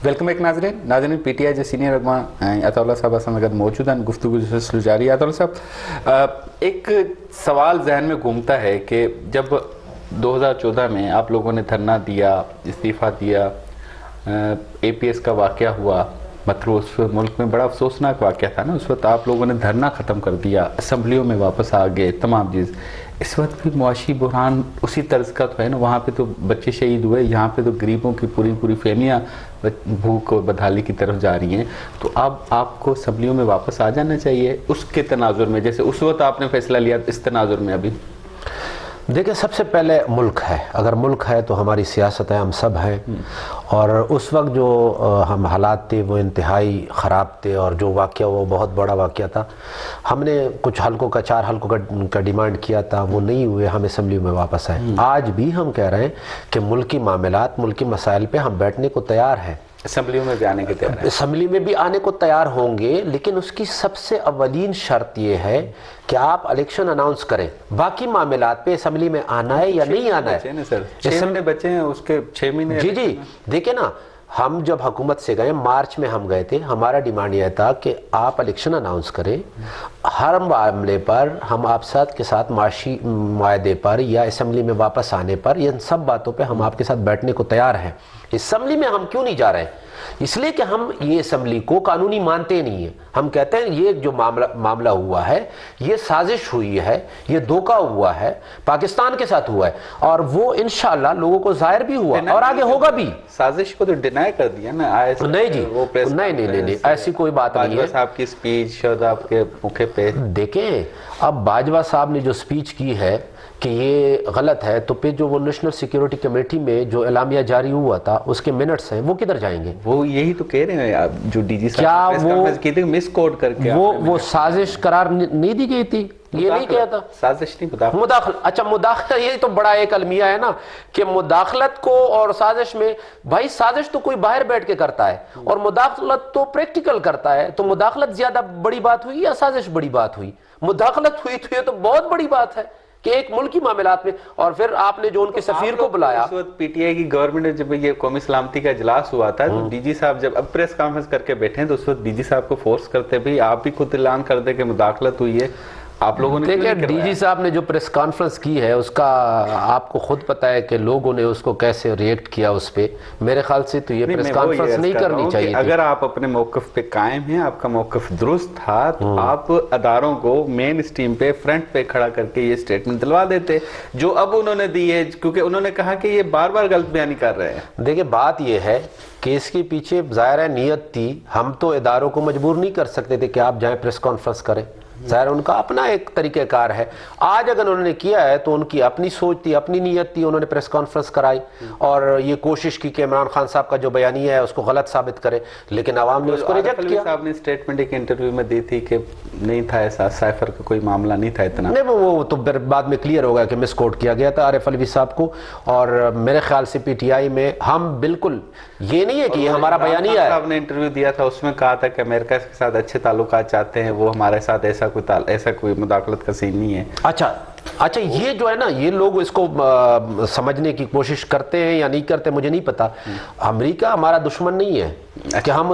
Welcome ایک ناظرین P T I جو سینئر رہنما عطا اللہ صاحب اسلام موجود ہیں گفتگو سلسلہ جاری ہے. عطا اللہ صاحب ایک سوال ذہن میں گھومتا ہے کہ جب 2014 میں آپ لوگوں نے دھرنا دیا, استعفیٰ دیا, اے پی ایس کا واقعہ ہوا, مطلب اس ملک میں بڑا افسوسناک واقعہ تھا نا, اس وقت آپ لوگوں نے دھرنا ختم کر دیا, اسمبلیوں میں واپس آ گئے, تمام چیز. اس وقت بھی معاشی بحران اسی طرز کا تو ہے نا, وہاں پہ تو بچے شہید ہوئے, یہاں پہ تو غریبوں کی پوری فیملیاں بھوک اور بدحالی کی طرف جا رہی ہیں. تو اب آپ کو اسمبلیوں میں واپس آ جانا چاہیے اس کے تناظر میں, جیسے اس وقت آپ نے فیصلہ لیا اس تناظر میں. ابھی دیکھیں, سب سے پہلے ملک ہے, اگر ملک ہے تو ہماری سیاست ہے, ہم سب ہیں. اور اس وقت جو ہم حالات تھے وہ انتہائی خراب تھے, اور جو واقعہ وہ بہت بڑا واقعہ تھا. ہم نے کچھ حلقوں کا 4 حلقوں کا ڈیمانڈ کیا تھا, وہ نہیں ہوئے, ہم اسمبلی میں واپس آئے. آج بھی ہم کہہ رہے ہیں کہ ملکی معاملات, ملکی مسائل پہ ہم بیٹھنے کو تیار ہیں, اسمبلیوں میں بھی آنے کے تیار ہیں, اسمبلی میں بھی آنے کو تیار ہوں گے, لیکن اس کی سب سے اولین شرط یہ ہے کہ آپ الیکشن اناؤنس کریں. باقی معاملات پہ اسمبلی میں آنا ہے یا نہیں آنا ہے. 6 مہینے بچے ہیں, اس کے 6 مہینے. جی دیکھیں نا, ہم جب حکومت سے گئے, مارچ میں ہم گئے تھے, ہمارا ڈیمانڈ یہ تھا کہ آپ الیکشن اناؤنس کریں, ہر معاملے پر ہم آپ کے ساتھ معاشی معاہدے پر یا اسمبلی میں واپس آنے پر, یہ سب باتوں پہ ہم آپ کے ساتھ بیٹھنے کو تیار ہیں. اسمبلی میں ہم کیوں نہیں جا رہے ہیں؟ اس لیے کہ ہم یہ اسمبلی کو قانونی مانتے نہیں ہیں. ہم کہتے ہیں یہ جو معاملہ ہوا ہے یہ سازش ہوئی ہے, یہ دھوکہ ہوا ہے, پاکستان کے ساتھ ہوا ہے, اور وہ انشاءاللہ لوگوں کو ظاہر بھی ہوا اور آگے ہوگا بھی. سازش کو تو ڈینائی کر دیا نا. نہیں جی, نہیں, ایسی کوئی بات نہیں ہے. باجوہ صاحب کی سپیچ آپ کے موقع پہ دیکھیں, اب باجوہ صاحب نے جو سپیچ کی ہے کہ یہ غلط ہے, تو پھر جو وہ نیشنل سیکیورٹی کمیٹی میں جو اعلامیہ جاری ہوا تھا اس کے منٹس ہیں, وہ کدھر جائیں گے؟ وہ یہی تو کہہ رہے ہیں جو ڈی جی صاحب مس کوڈ کر کے وہ سازش قرار نہیں دی گئی تھی, یہ نہیں کہا تھا. سازش نہیں, مداخلت. اچھا مداخلت, یہ تو بڑا ایک المیہ ہے نا کہ مداخلت کو اور سازش میں, بھائی سازش تو کوئی باہر بیٹھ کے کرتا ہے اور مداخلت تو پریکٹیکل کرتا ہے. تو مداخلت زیادہ بڑی بات ہوئی یا سازش بڑی بات ہوئی؟ مداخلت ہوئی تو یہ تو بہت بڑی بات ہے کہ ایک ملکی معاملات میں. اور پھر آپ نے جو ان کے سفیر کو بلایا, اس وقت پی ٹی آئی کی گورنمنٹ نے جب یہ قومی سلامتی کا اجلاس ہوا تھا, تو ڈی جی صاحب جب اب پریس کانفرنس کر کے بیٹھے ہیں, تو اس وقت ڈی جی صاحب کو فورس کرتے بھی آپ بھی خود اعلان کر دے کہ مداخلت ہوئی ہے. آپ لوگوں نے دیکھیں, ڈی جی صاحب نے جو پریس کانفرنس کی ہے اس کا آپ کو خود پتا ہے کہ لوگوں نے اس کو کیسے ریئیکٹ کیا اس پہ. میرے خیال سے تو یہ پریس کانفرنس نہیں کرنی چاہیے تھی. اگر آپ اپنے موقف پہ قائم ہیں, آپ کا موقف درست تھا, تو آپ اداروں کو مین اسٹریم پہ فرنٹ پہ کھڑا کر کے یہ سٹیٹمنٹ دلوا دیتے, جو اب انہوں نے دی ہے, کیونکہ انہوں نے کہا کہ یہ بار بار غلط بیانی کر رہے ہیں. دیکھیں, بات یہ ہے کہ اس کے پیچھے ظاہر ہے نیت تھی. ہم تو اداروں کو مجبور نہیں کر سکتے تھے کہ آپ جائیں پریس کانفرنس کریں, ظاہر ان کا اپنا ایک طریقہ کار ہے. آج اگر انہوں نے کیا ہے تو ان کی اپنی سوچ تھی, اپنی نیت تھی, انہوں نے پریس کانفرنس کرائی اور یہ کوشش کی کہ عمران خان صاحب کا جو بیانیہ ہے اس کو غلط ثابت کرے, لیکن عوام نے اس کو ریجیکٹ کیا. صاحب نے سٹیٹمنٹ ایک انٹرویو میں دی تھی کہ نہیں تھا ایسا, سائفر کا کوئی معاملہ نہیں تھا اتنا. نہیں, وہ تو بعد میں کلیئر ہوگا کہ مس کوٹ کیا گیا تھا عارف علوی صاحب کو. اور میرے خیال سے پی ٹی آئی میں ہم بالکل یہ نہیں ہے کہ یہ ہمارا بیانیہ ہے. صاحب نے انٹرویو دیا تھا, اس میں کہا تھا کہ امریکہ کے ساتھ اچھے تعلقات چاہتے ہیں, وہ ہمارے ساتھ ایسا کوئی مداخلت کا سین نہیں ہے. اچھا, یہ جو ہے نا, یہ لوگ اس کو سمجھنے کی کوشش کرتے ہیں یا نہیں کرتے مجھے نہیں پتا. امریکہ ہمارا دشمن نہیں ہے کہ ہم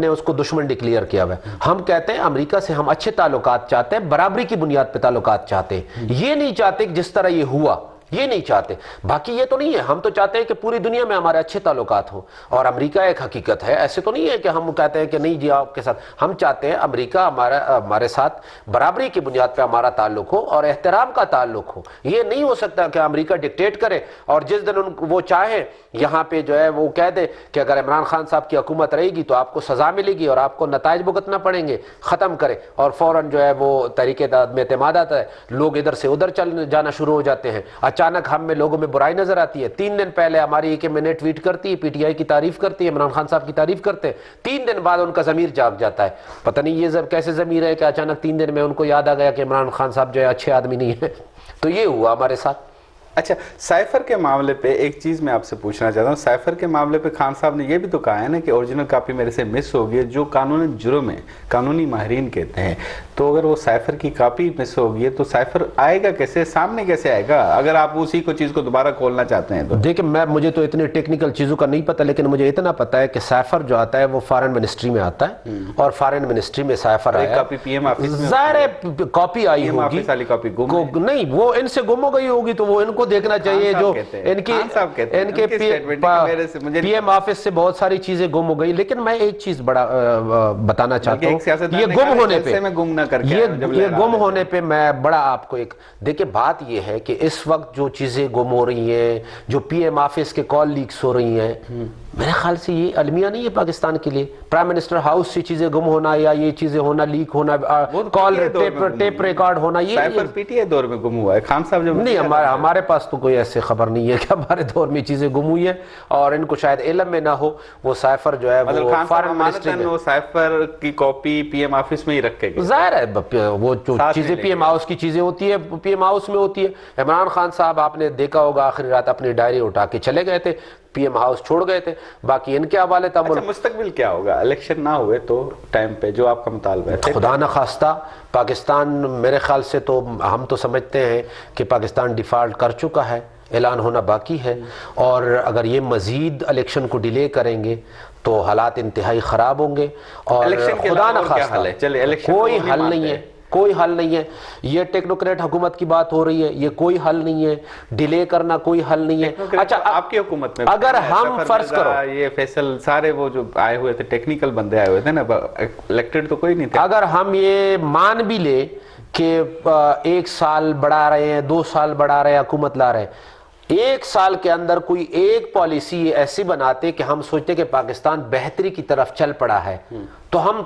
نے اس کو دشمن ڈکلیئر کیا ہوا ہے. ہم کہتے ہیں امریکہ سے ہم اچھے تعلقات چاہتے ہیں, برابری کی بنیاد پہ تعلقات چاہتے ہیں. یہ نہیں چاہتے کہ جس طرح یہ ہوا, یہ نہیں چاہتے. باقی یہ تو نہیں ہے, ہم تو چاہتے ہیں کہ پوری دنیا میں ہمارے اچھے تعلقات ہوں, اور امریکہ ایک حقیقت ہے. ایسے تو نہیں ہے کہ ہم کہتے ہیں کہ نہیں جی آپ کے ساتھ. ہم چاہتے ہیں امریکہ ہمارے ساتھ برابری کی بنیاد پہ ہمارا تعلق ہو اور احترام کا تعلق ہو. یہ نہیں ہو سکتا کہ امریکہ ڈکٹیٹ کرے اور جس دن وہ چاہیں یہاں پہ جو ہے وہ کہہ دے کہ اگر عمران خان صاحب کی حکومت رہے گی تو آپ کو سزا ملے گی اور آپ کو نتائج بھگتنا پڑیں گے, ختم کرے, اور فوراً جو ہے وہ طریقے میں اعتماد آتا ہے, لوگ ادھر سے ادھر چل جانا شروع ہو جاتے ہیں. اچانک ہم میں لوگوں میں برائی نظر آتی ہے. 3 دن پہلے ہماری ایک میں ٹویٹ کرتی ہے, پی ٹی آئی کی تعریف کرتی ہے, عمران خان صاحب کی تعریف کرتے ہیں, 3 دن بعد ان کا ضمیر جاگ جاتا ہے. پتہ نہیں یہ کیسے ضمیر ہے کہ اچانک 3 دن میں ان کو یاد آ گیا کہ عمران خان صاحب جو ہے اچھے آدمی نہیں ہے. تو یہ ہوا ہمارے ساتھ. اچھا سائفر کے معاملے پہ ایک چیز میں آپ سے پوچھنا چاہتا ہوں. سائفر کے معاملے پہ خان صاحب نے یہ بھی تو کہا ہے نا کہ اوریجنل کاپی میرے سے مس ہو گئی, جو قانون جرم ہے, قانونی ماہرین کہتے ہیں. تو اگر وہ سائفر کی کاپی مس ہو گئی ہے تو سائفر آئے گا کیسے, سامنے کیسے آئے گا, اگر آپ اسی کو چیز کو دوبارہ کھولنا چاہتے ہیں تو؟ دیکھیں مجھے تو اتنی ٹیکنیکل چیزوں کا نہیں پتا, لیکن مجھے اتنا پتا ہے کہ سائفر جو آتا ہے وہ فارن منسٹری میں آتا ہے, اور فارن منسٹری میں سائفر آیا کاپی پی ایم آفس میں ظاہر ہے کاپی آئی ہوگی, نہیں وہ ان سے گم ہو گئی ہوگی تو وہ ان کو دیکھنا چاہیے. جو ان کے پی ایم آفس سے بہت ساری چیزیں گم ہو گئی. لیکن میں ایک چیز بڑا بتانا چاہتا ہوں, یہ گم ہونے پہ میں بڑا آپ کو ایک دیکھیں, بات یہ ہے کہ اس وقت جو چیزیں گم ہو رہی ہیں, جو پی ایم آفس کے کال لیکس ہو رہی ہیں, میرے خیال سے یہ المیہ نہیں ہے پاکستان کے لیے. پرائم منسٹر ہاؤس سے چیزیں گم ہونا یا یہ چیزیں ہونا, لیک ہونا, کال ٹیپ ریکارڈ ہونا, یہ سائفر پی ٹی آئی دور میں گم ہوا ہے خان صاحب. جب نہیں, ہمارے پاس تو کوئی ایسی خبر نہیں ہے کہ ہمارے دور میں چیزیں گم ہوئی ہیں, اور ان کو شاید علم میں نہ ہو. وہ سائفر جو ہے وہ فارن منسٹری میں, وہ سائفر کی کاپی پی ایم آفس میں ہی رکھے گئے. ظاہر ہے وہ جو چیزیں پی ایم ہاؤس کی چیزیں ہوتی ہے پی ایم ہاؤس میں ہوتی ہے. عمران خان صاحب آپ نے دیکھا ہوگا آخری رات اپنی ڈائری اٹھا کے چلے گئے تھے, پی ایم ہاؤس چھوڑ گئے تھے. باقی ان کے حوالے تھا. اچھا مستقبل کیا ہوگا الیکشن نہ ہوئے تو ٹائم پہ, جو آپ کا مطالبہ ہے؟ خدا نہ خواستہ پاکستان, میرے خیال سے تو ہم تو سمجھتے ہیں کہ پاکستان ڈیفالٹ کر چکا ہے, اعلان ہونا باقی ہے, اور اگر یہ مزید الیکشن کو ڈیلے کریں گے تو حالات انتہائی خراب ہوں گے. اور خدا نہ خواستہ کوئی حل نہیں ہے, کوئی حل نہیں ہے. یہ ٹیکنوکریٹ حکومت کی بات ہو رہی ہے, یہ کوئی حل نہیں ہے. ڈیلے کرنا کوئی حل نہیں ہے. اچھا آپ کی حکومت میں اگر ہم فرض کرو, یہ فیصل سارے وہ جو آئے ہوئے تھے ٹیکنیکل بندے آئے ہوئے تھے نا, الیکٹڈ تو کوئی نہیں تھا. اگر ہم یہ مان بھی لیں کہ 1 سال بڑھا رہے ہیں, 2 سال بڑھا رہے ہیں, حکومت لا رہے ہیں, 1 سال کے اندر کوئی ایک پالیسی ایسی بناتے کہ ہم سوچتے کہ پاکستان بہتری کی طرف چل پڑا ہے, تو ہم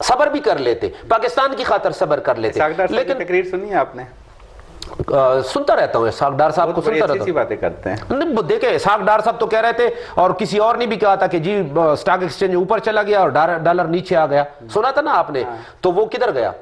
صبر بھی کر لیتے, پاکستان کی خاطر صبر کر لیتے. لیکن تقریر سنی ہے آپ نے؟ سنتا رہتا ہوں اسحاق ڈار صاحب کو, سنتا رہتا ہوں. باتیں کرتے ہیں. دیکھیں اسحاق ڈار صاحب تو کہہ رہے تھے, اور کسی اور نے بھی کہا تھا کہ جی سٹاک ایکسچینج اوپر چلا گیا اور ڈالر نیچے آ گیا. سنا تھا نا آپ نے؟ تو وہ کدھر گیا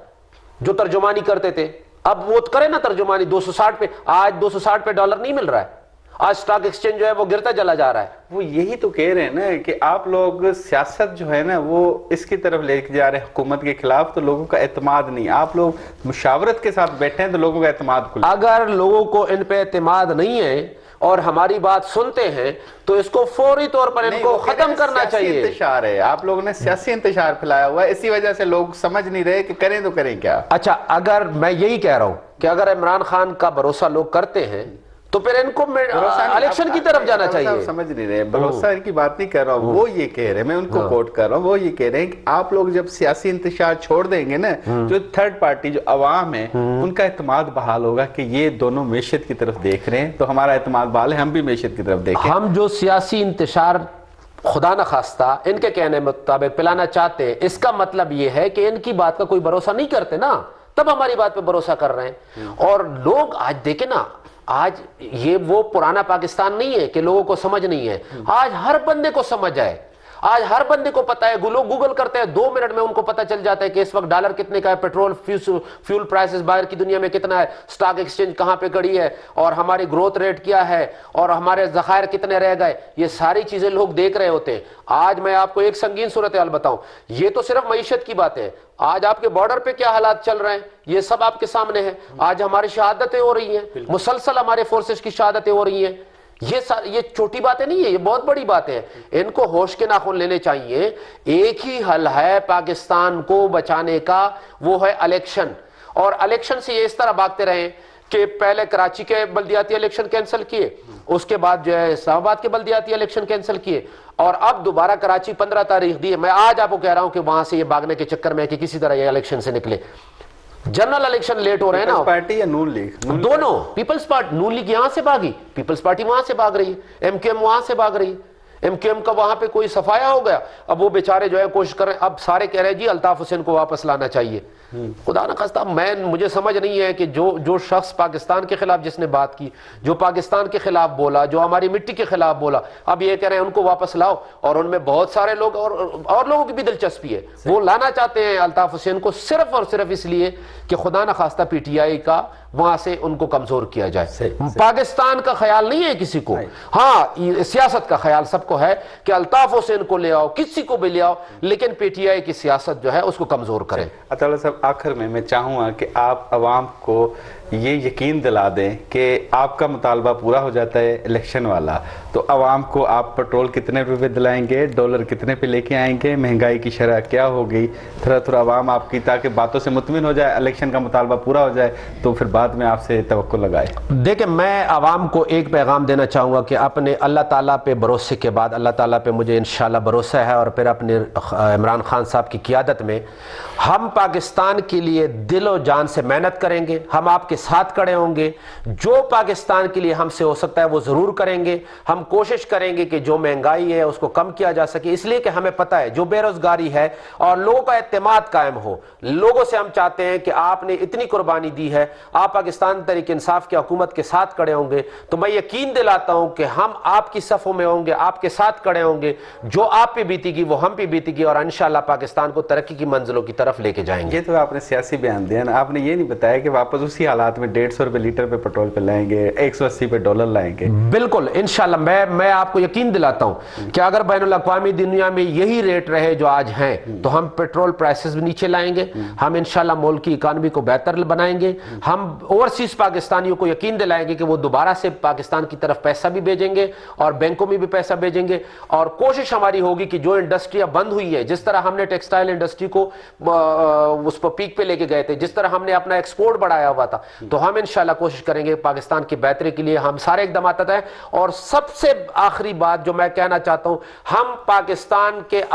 جو ترجمانی کرتے تھے؟ اب وہ کرے نا ترجمانی 260 پہ, آج 260 پہ ڈالر نہیں مل رہا ہے, آج سٹاک ایکسچینج جو ہے وہ گرتا چلا جا رہا ہے. وہ یہی تو کہہ رہے ہیں نا کہ آپ لوگ سیاست جو ہے نا وہ اس کی طرف لے کے جا رہے ہیں حکومت کے خلاف, تو لوگوں کا اعتماد نہیں. آپ لوگ مشاورت کے ساتھ بیٹھے ہیں تو لوگوں کا اعتماد کھلا. اگر لوگوں کو ان پہ اعتماد نہیں ہے اور ہماری بات سنتے ہیں تو اس کو فوری طور پر ان کو ختم کرنا چاہیے. سیاسی انتشار ہے, آپ لوگوں نے سیاسی انتشار پھیلایا ہوا ہے, اسی وجہ سے لوگ سمجھ نہیں رہے کہ کریں تو کریں کیا. اچھا اگر میں یہی کہہ رہا ہوں کہ اگر عمران خان کا بھروسہ لوگ کرتے ہیں تو پھر ان کو الیکشن کی طرف جانا چاہیے. سمجھ نہیں رہے, بھروسہ ان کی بات نہیں کر رہا ہوں, وہ یہ کہہ رہے ہیں, میں ان کو کوٹ کر رہا ہوں, وہ یہ کہہ رہے ہیں کہ آپ لوگ جب سیاسی انتشار چھوڑ دیں گے نا, جو تھرڈ پارٹی جو عوام ہے ان کا اعتماد بحال ہوگا کہ یہ دونوں معیشت کی طرف دیکھ رہے ہیں, تو ہمارا اعتماد بحال ہے, ہم بھی معیشت کی طرف دیکھیں. ہم جو سیاسی انتشار خدا نہ خواستہ ان کے کہنے مطابق پلانا چاہتے ہیں, اس کا مطلب یہ ہے کہ ان کی بات کا کوئی بھروسہ نہیں کرتے نا, تب ہماری بات پہ بھروسہ کر رہے ہیں. اور لوگ آج دیکھیں نا, آج یہ وہ پرانا پاکستان نہیں ہے کہ لوگوں کو سمجھ نہیں ہے, آج ہر بندے کو سمجھ آئے, آج ہر بندے کو پتا ہے. لوگ گوگل کرتے ہیں 2 منٹ میں ان کو پتا چل جاتا ہے کہ اس وقت ڈالر کتنے کا ہے, پیٹرول فیول پرائسز باہر کی دنیا میں کتنا ہے, سٹاک ایکسچینج کہاں پہ کھڑی ہے, اور ہماری گروتھ ریٹ کیا ہے, اور ہمارے ذخائر کتنے رہ گئے. یہ ساری چیزیں لوگ دیکھ رہے ہوتے ہیں. آج میں آپ کو ایک سنگین صورتحال بتاؤں, یہ تو صرف معیشت کی بات ہے, آج آپ کے بارڈر پہ کیا حالات چل رہے ہیں یہ سب آپ کے سامنے ہے. آج ہماری شہادتیں ہو رہی ہیں, مسلسل ہمارے فورسز کی شہادتیں ہو رہی ہیں. یہ چھوٹی باتیں نہیں ہے, یہ بہت بڑی باتیں ہیں. ان کو ہوش کے ناخن لینے چاہیے. ایک ہی حل ہے پاکستان کو بچانے کا, وہ ہے الیکشن. اور الیکشن سے یہ اس طرح بھاگتے رہیں کہ پہلے کراچی کے بلدیاتی الیکشن کینسل کیے, اس کے بعد جو ہے اسلام آباد کے بلدیاتی الیکشن کینسل کیے, اور اب دوبارہ کراچی 15 تاریخ دی ہے. میں آج آپ کو کہہ رہا ہوں کہ وہاں سے یہ بھاگنے کے چکر میں کہ کسی طرح یہ الیکشن سے نکلے. جنرل الیکشن لیٹ ہو رہے ہیں نا, پیپلز پارٹی یا نون لیگ, دونوں. پیپلز پارٹی, نون لیگ یہاں سے بھاگی, پیپلز پارٹی وہاں سے بھاگ رہی ہے, ایم کیو ایم وہاں سے بھاگ رہی ہے. ایم کیو ایم کا وہاں پہ کوئی صفایا ہو گیا, اب وہ بیچارے جو ہے کوشش کر رہے ہیں. اب سارے کہہ رہے ہیں جی الطاف حسین کو واپس لانا چاہیے. خدا نہ خواستہ مجھے سمجھ نہیں ہے کہ جو شخص پاکستان کے خلاف جس نے بات کی، جو پاکستان کے خلاف بولا، جو ہماری مٹی کے خلاف بولا، اب یہ کہہ رہے ہیں ان کو واپس لاؤ، اور ان میں بہت سارے لوگ اور لوگوں کی بھی دلچسپی ہے، وہ لانا چاہتے ہیں الطاف حسین کو صرف اور صرف اس لیے کہ خدا نہ خواستہ پی ٹی آئی کا وہاں سے ان کو کمزور کیا جائے۔ پاکستان کا خیال نہیں ہے کسی کو، ہاں سیاست کا خیال سب کو ہے کہ الطاف حسین کو لے آؤ، کسی کو بھی لے آؤ، لیکن پی ٹی آئی کی سیاست جو ہے اس کو کمزور کریں۔ عطا اللہ صاحب، آخر میں چاہوں گا کہ آپ عوام کو یہ یقین دلا دیں کہ آپ کا مطالبہ پورا ہو جاتا ہے الیکشن والا تو عوام کو آپ پیٹرول کتنے روپے دلائیں گے، ڈالر کتنے پہ لے کے آئیں گے، مہنگائی کی شرح کیا ہوگی، تھوڑا تھوڑا عوام آپ کی تاکہ باتوں سے مطمئن ہو جائے، الیکشن کا مطالبہ پورا ہو جائے تو پھر بعد میں آپ سے توقع لگائے۔ دیکھیں، میں عوام کو ایک پیغام دینا چاہوں گا کہ اپنے اللہ تعالیٰ پہ بھروسے کے بعد، اللہ تعالیٰ پہ مجھے انشاءاللہ بھروسہ ہے، اور پھر اپنے عمران خان صاحب کی قیادت میں ہم پاکستان کے لیے دل و جان سے محنت کریں گے، ہم آپ کے ساتھ کھڑے ہوں گے، جو پاکستان کے لیے ہم سے ہو سکتا ہے وہ ضرور کریں گے۔ ہم کوشش کریں گے کہ جو مہنگائی ہے اس کو کم کیا جا سکے، اس لیے کہ ہمیں پتہ ہے جو بے روزگاری ہے اور لوگوں کا اعتماد قائم ہو، لوگوں سے ہم چاہتے ہیں کہ آپ نے اتنی قربانی دی ہے، آپ پاکستان تحریک انصاف کی حکومت کے ساتھ کھڑے ہوں گے، تو میں یقین دلاتا ہوں کہ ہم آپ کی صفوں میں ہوں گے، آپ کے ساتھ کھڑے ہوں گے، جو آپ پہ بیتی گی وہ ہم پہ بیتی گی، اور انشاءاللہ پاکستان کو ترقی کی منزلوں کی طرف لے کے جائیں گے۔ یہ تو آپ نے سیاسی بیان دیا نا، آپ نے یہ نہیں بتایا کہ واپس اسی حالات میں 150 روپے لیٹر پہ پیٹرول پہ لائیں گے، 180 پہ ڈالر لائیں گے۔ بالکل انشاءاللہ میں آپ کو یقین دلاتا ہوں کہ اگر بین الاقوامی دنیا میں یہی ریٹ رہے جو آج ہیں تو ہم پیٹرول پرائسز بھی نیچے لائیں گے، ہم انشاءاللہ ملک کی اکانومی کو بہتر بنائیں گے، ہم اوورسیز پاکستانیوں کو یقین دلائیں گے کہ وہ دوبارہ سے پاکستان کی طرف پیسہ بھی بھیجیں گے اور بینکوں میں بھی پیسہ بھیجیں گے، اور کوشش ہماری ہوگی کہ جو انڈسٹریاں بند ہوئی ہے، جس طرح ہم نے ٹیکسٹائل انڈسٹری کو اس پر پیک پہ لے کے گئے تھے، جس طرح ہم نے اپنا ایکسپورٹ بڑھایا ہوا تھا، تو ہم انشاءاللہ کوشش کریں گے پاکستان کی بہتری کے لیے ہم سارے اقدامات ہیں۔ اور سب سے آخری بات جو میں کہنا چاہتا ہوں، ہم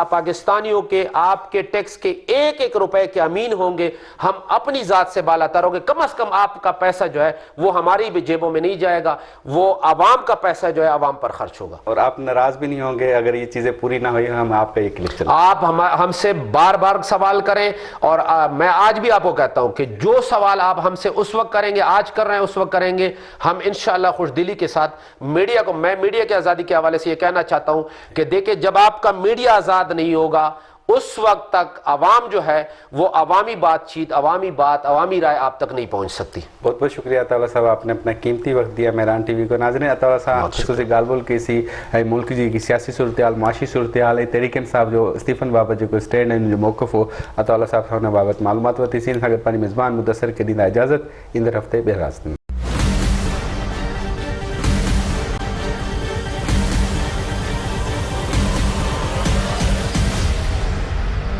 پاکستانیوں کے آپ کے ٹیکس کے ایک ایک روپے کے امین ہوں گے، ہم اپنی ذات سے بالا تر ہوں گے، کم از کم آپ کا پیسہ جو ہے وہ ہماری بھی جیبوں میں نہیں جائے گا، وہ عوام کا پیسہ جو ہے عوام پر خرچ ہوگا۔ اور آپ ناراض بھی نہیں ہوں گے اگر یہ چیزیں پوری نہ ہوئی، ہم آپ کا یہ کلک چلیں۔ آپ ہم سے بار بار سوال کریں، اور میں آج بھی آپ کو کہتا ہوں کہ جو سوال آپ ہم سے اس وقت کریں گے، آج کر رہے ہیں، اس وقت کریں گے، ہم انشاءاللہ خوش دلی کے ساتھ میں میڈیا کے آزادی کے حوالے سے یہ کہنا چاہتا ہوں کہ دیکھیں، جب آپ کا میڈیا آزاد نہیں ہوگا اس وقت تک عوام جو ہے وہ عوامی بات چیت، عوامی بات، عوامی رائے آپ تک نہیں پہنچ سکتی۔ بہت بہت شکریہ عطا اللہ صاحب، آپ نے اپنا قیمتی وقت دیا مہران ٹی وی کو۔ ناظرین، عطا اللہ صاحب خصوصی گال بول کسی ملک جی کی سیاسی صورتحال، معاشی صورتحال، تحریک انصاف جو اسٹیفن بابت جو اسٹینڈ ہے جو موقف ہو عطا اللہ صاحب نے بابت معلومات وتی سین اگر پانی میزبان مدثر کے دینہ اجازت اندر ہفتے بہراست